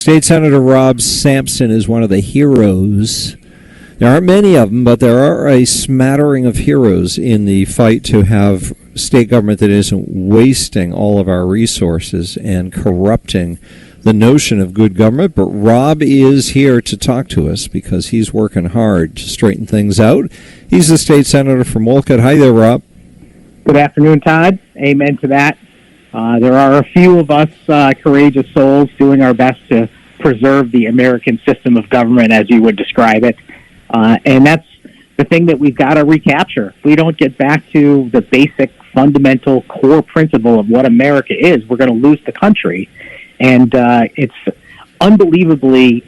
State Senator Rob Sampson is one of the heroes. There aren't many of them, but there are a smattering of heroes in the fight to have state government that isn't wasting all of our resources and corrupting the notion of good government. But Rob is here to talk to us because he's working hard to straighten things out. He's the state senator from Wolcott. Hi there, Rob. Good afternoon, Todd. Amen to that. There are a few of us courageous souls doing our best to preserve the American system of government, as you would describe it. And that's the thing that we've got to recapture. If we don't get back to the basic, fundamental, core principle of what America is, we're going to lose the country. And it's unbelievably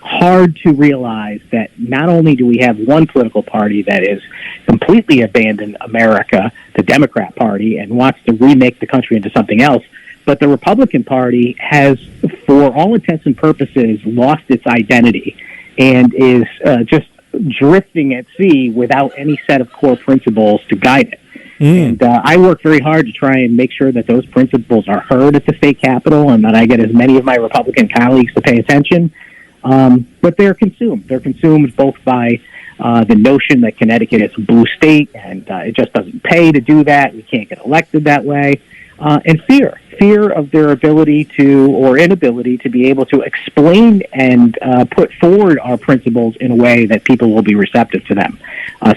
hard to realize that not only do we have one political party that is completely abandoned America, the Democrat Party, and wants to remake the country into something else, but the Republican Party has, for all intents and purposes, lost its identity and is just drifting at sea without any set of core principles to guide it. And I work very hard to try and make sure that those principles are heard at the state capitol and that I get as many of my Republican colleagues to pay attention. But they're consumed. They're consumed both by the notion that Connecticut is a blue state and it just doesn't pay to do that. We can't get elected that way. And fear of their ability to, or inability to be able to explain and put forward our principles in a way that people will be receptive to them.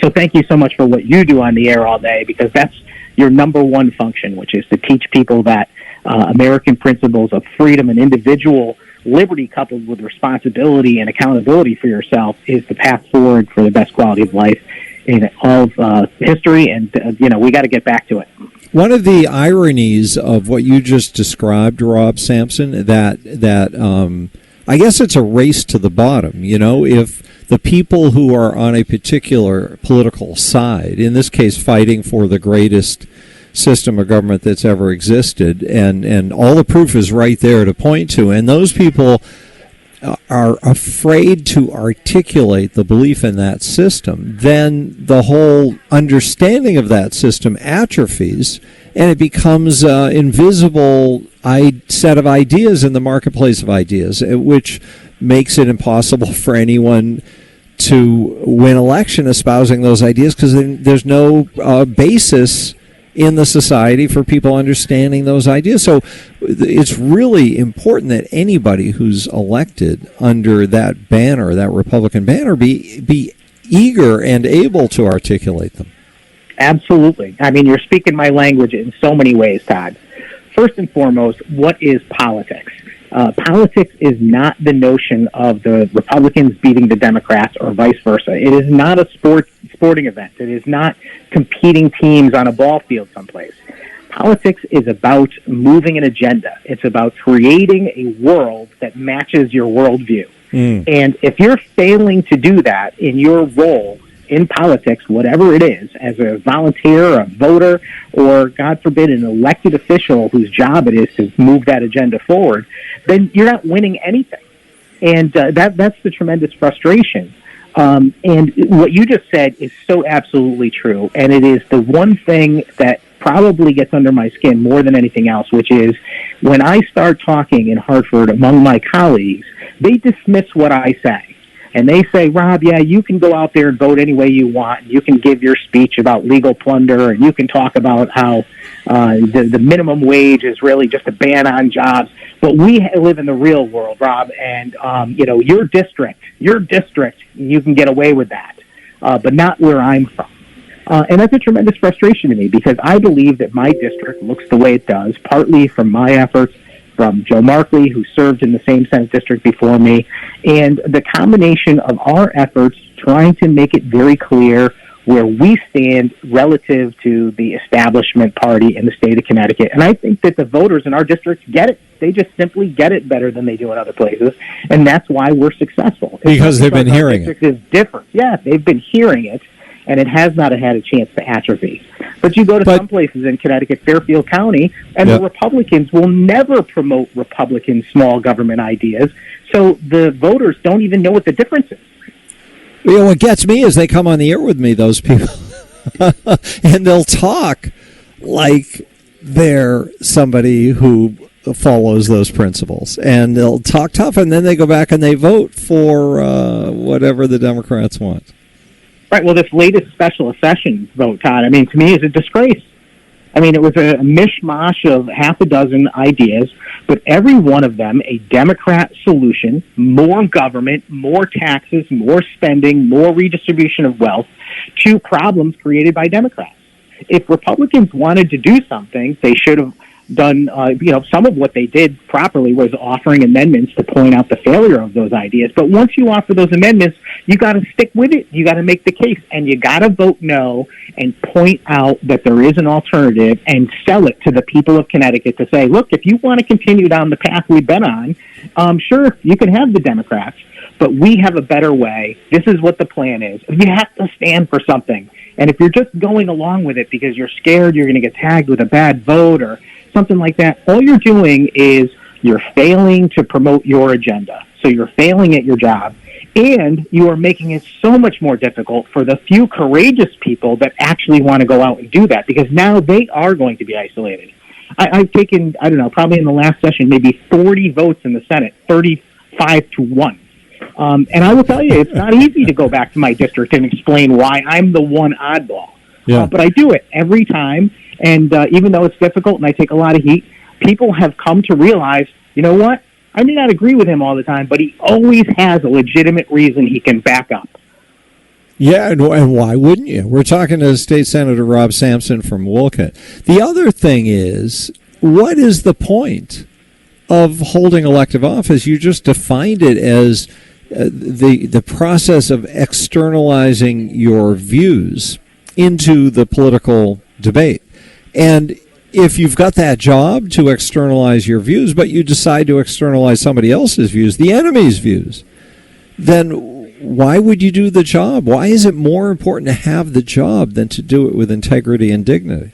So thank you so much for what you do on the air all day, because that's your number one function, which is to teach people that American principles of freedom and individual liberty coupled with responsibility and accountability for yourself is the path forward for the best quality of life in all of history. And, we got to get back to it. One of the ironies of what you just described, Rob Sampson, that I guess it's a race to the bottom. If the people who are on a particular political side, in this case fighting for the greatest system of government that's ever existed, and all the proof is right there to point to, and those people are afraid to articulate the belief in that system, then the whole understanding of that system atrophies, and it becomes an invisible set of ideas in the marketplace of ideas, which makes it impossible for anyone to win election espousing those ideas, because there's no basis in the society for people understanding those ideas. So it's really important that anybody who's elected under that banner, that Republican banner, be eager and able to articulate them. Absolutely. I mean, you're speaking my language in so many ways, Todd. First and foremost, what is politics? Politics is not the notion of the Republicans beating the Democrats or vice versa. It is not a sporting event. It is not competing teams on a ball field someplace. Politics is about moving an agenda. It's about creating a world that matches your worldview. And if you're failing to do that in your role in politics, whatever it is, as a volunteer, a voter, or, God forbid, an elected official whose job it is to move that agenda forward, then you're not winning anything. And that's the tremendous frustration. And what you just said is so absolutely true. And it is the one thing that probably gets under my skin more than anything else, which is when I start talking in Hartford among my colleagues, they dismiss what I say. And they say, Rob, yeah, you can go out there and vote any way you want. You can give your speech about legal plunder, and you can talk about how the minimum wage is really just a ban on jobs. But we live in the real world, Rob, and your district, you can get away with that, but not where I'm from. And that's a tremendous frustration to me, because I believe that my district looks the way it does, partly from my efforts, from Joe Markley, who served in the same Senate district before me, and the combination of our efforts trying to make it very clear where we stand relative to the establishment party in the state of Connecticut. And I think that the voters in our district get it. They just simply get it better than they do in other places, and that's why we're successful. Because they've been hearing it. Is different. Yeah, they've been hearing it, and it has not had a chance to atrophy. But you go to some places in Connecticut, Fairfield County, and the Republicans will never promote Republican small government ideas, so the voters don't even know what the difference is. What gets me is they come on the air with me, those people, and they'll talk like they're somebody who follows those principles, and they'll talk tough, and then they go back and they vote for whatever the Democrats want. Right. Well, this latest special session vote, Todd, I mean, to me, is a disgrace. I mean, it was a mishmash of half a dozen ideas, but every one of them a Democrat solution: more government, more taxes, more spending, more redistribution of wealth to problems created by Democrats. If Republicans wanted to do something, they should have done, some of what they did properly was offering amendments to point out the failure of those ideas. But once you offer those amendments, you got to stick with it. You got to make the case, and you got to vote no and point out that there is an alternative and sell it to the people of Connecticut to say, look, if you want to continue down the path we've been on, sure, you can have the Democrats, but we have a better way. This is what the plan is. You have to stand for something. And if you're just going along with it because you're scared you're going to get tagged with a bad vote or something like that, all you're doing is you're failing to promote your agenda. So you're failing at your job, and you are making it so much more difficult for the few courageous people that actually want to go out and do that, because now they are going to be isolated. I've taken, I don't know, probably in the last session, maybe 40 votes in the Senate, 35-1. And I will tell you, it's not easy to go back to my district and explain why I'm the one oddball. Yeah. But I do it every time. And even though it's difficult and I take a lot of heat, people have come to realize, you know what? I may not agree with him all the time, but he always has a legitimate reason he can back up. Yeah, and why wouldn't you? We're talking to State Senator Rob Sampson from Wolcott. The other thing is, what is the point of holding elective office? You just defined it as the process of externalizing your views into the political debate. And if you've got that job to externalize your views, but you decide to externalize somebody else's views, the enemy's views, then why would you do the job? Why is it more important to have the job than to do it with integrity and dignity?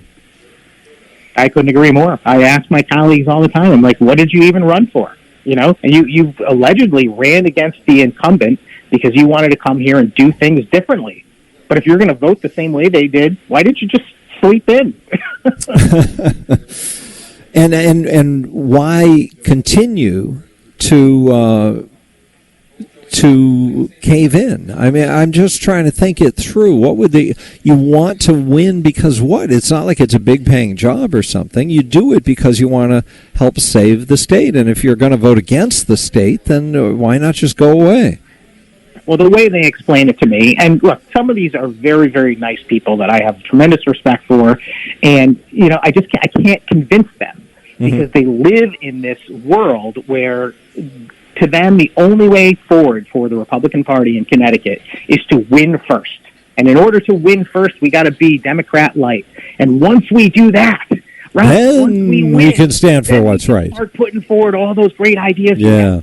I couldn't agree more. I ask my colleagues all the time, I'm like, what did you even run for? You know, and you allegedly ran against the incumbent because you wanted to come here and do things differently. But if you're going to vote the same way they did, why didn't you just sleep in? and why continue to cave in? I mean, I'm just trying to think it through. What would you want to win because what? It's not like it's a big paying job or something. You do it because you want to help save the state. And if you're going to vote against the state, then why not just go away? Well, the way they explain it to me, and look, some of these are very, very nice people that I have tremendous respect for, and I can't convince them because they live in this world where, to them, the only way forward for the Republican Party in Connecticut is to win first. And in order to win first, we got to be Democrat light. And once we do that, right, then once we win, we can stand for what's right. Start putting forward all those great ideas. Yeah.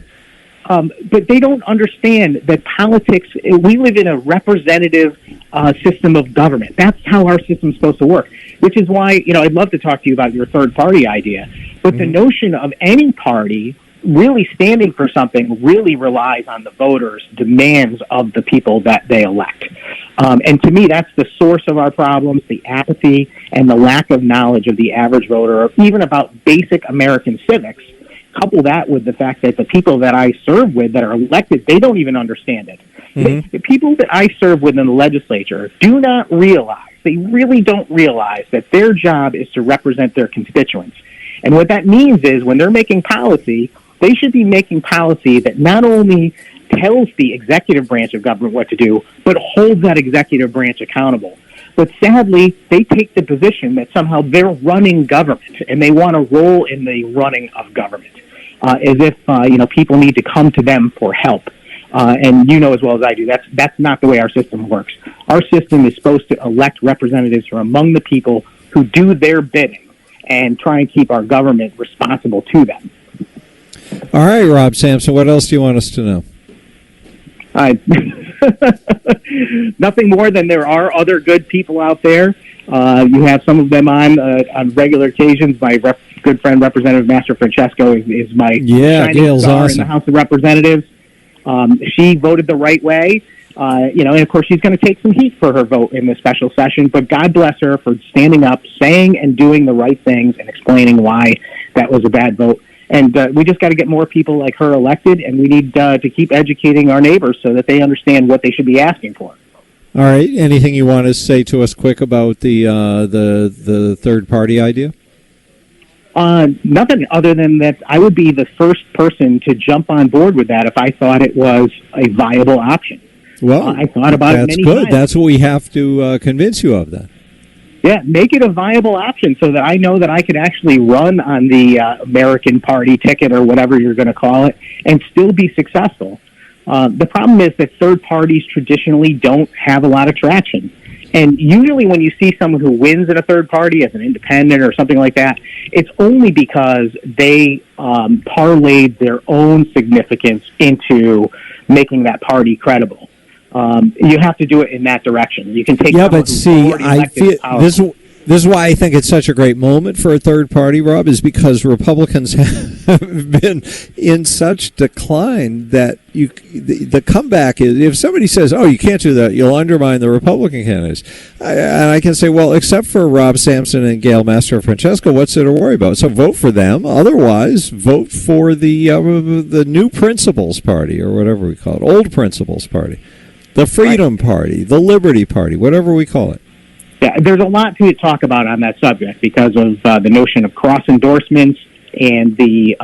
But they don't understand that politics, we live in a representative system of government. That's how our system's supposed to work, which is why, I'd love to talk to you about your third party idea. But the notion of any party really standing for something really relies on the voters' demands of the people that they elect. And to me, that's the source of our problems, the apathy and the lack of knowledge of the average voter, even about basic American civics. Couple that with the fact that the people that I serve with that are elected, they don't even understand it. The people that I serve with in the legislature do not realize, they really don't realize that their job is to represent their constituents. And what that means is when they're making policy, they should be making policy that not only tells the executive branch of government what to do, but holds that executive branch accountable. But sadly, they take the position that somehow they're running government and they want to roll in the running of government, as if people need to come to them for help. And you know as well as I do, that's not the way our system works. Our system is supposed to elect representatives from among the people who do their bidding and try and keep our government responsible to them. All right, Rob Sampson, what else do you want us to know? Nothing more than there are other good people out there. You have some of them on regular occasions. My good friend, Representative Master Francesco, is my shining star awesome. in the House of Representatives. She voted the right way, and of course she's going to take some heat for her vote in this special session. But God bless her for standing up, saying and doing the right things, and explaining why that was a bad vote. And we just got to get more people like her elected, and we need to keep educating our neighbors so that they understand what they should be asking for. All right. Anything you want to say to us quick about the third party idea? Nothing other than that I would be the first person to jump on board with that if I thought it was a viable option. Well, I thought about it many good. times. That's what we have to convince you of then. Yeah, make it a viable option so that I know that I could actually run on the American Party ticket or whatever you're going to call it and still be successful. The problem is that third parties traditionally don't have a lot of traction. And usually when you see someone who wins in a third party as an independent or something like that, it's only because they parlayed their own significance into making that party credible. You have to do it in that direction. You can take but see, I feel this is why I think it's such a great moment for a third party, Rob, is because Republicans have been in such decline that the comeback is, if somebody says, oh, you can't do that, you'll undermine the Republican candidates. And I can say, well, except for Rob Sampson and Gail Mastro-Francesco, what's there to worry about? So vote for them. Otherwise, vote for the New Principles Party, or whatever we call it, Old Principles Party, the Freedom Party, the Liberty Party, whatever we call it. Yeah, there's a lot to talk about on that subject because of the notion of cross endorsements and the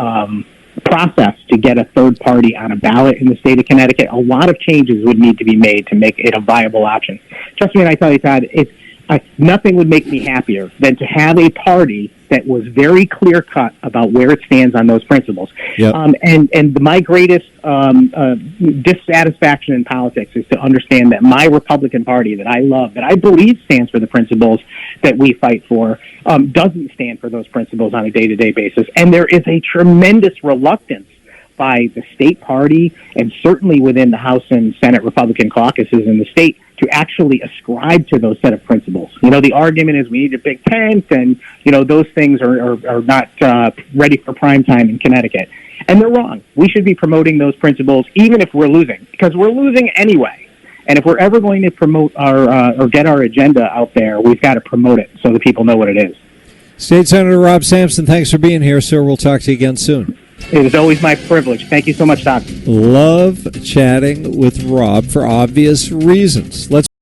process to get a third party on a ballot in the state of Connecticut. A lot of changes would need to be made to make it a viable option. Trust me when I tell you, Todd, nothing would make me happier than to have a party that was very clear-cut about where it stands on those principles. Yep. And my greatest dissatisfaction in politics is to understand that my Republican Party that I love, that I believe stands for the principles that we fight for, doesn't stand for those principles on a day-to-day basis. And there is a tremendous reluctance by the state party and certainly within the House and Senate Republican caucuses in the state to actually ascribe to those set of principles. You know, the argument is we need a big tent and, you know, those things are not ready for prime time in Connecticut. And they're wrong. We should be promoting those principles even if we're losing, because we're losing anyway. And if we're ever going to promote or get our agenda out there, we've got to promote it so that people know what it is. State Senator Rob Sampson, thanks for being here, sir. We'll talk to you again soon. It is always my privilege. Thank you so much, Todd. Love chatting with Rob for obvious reasons. Let's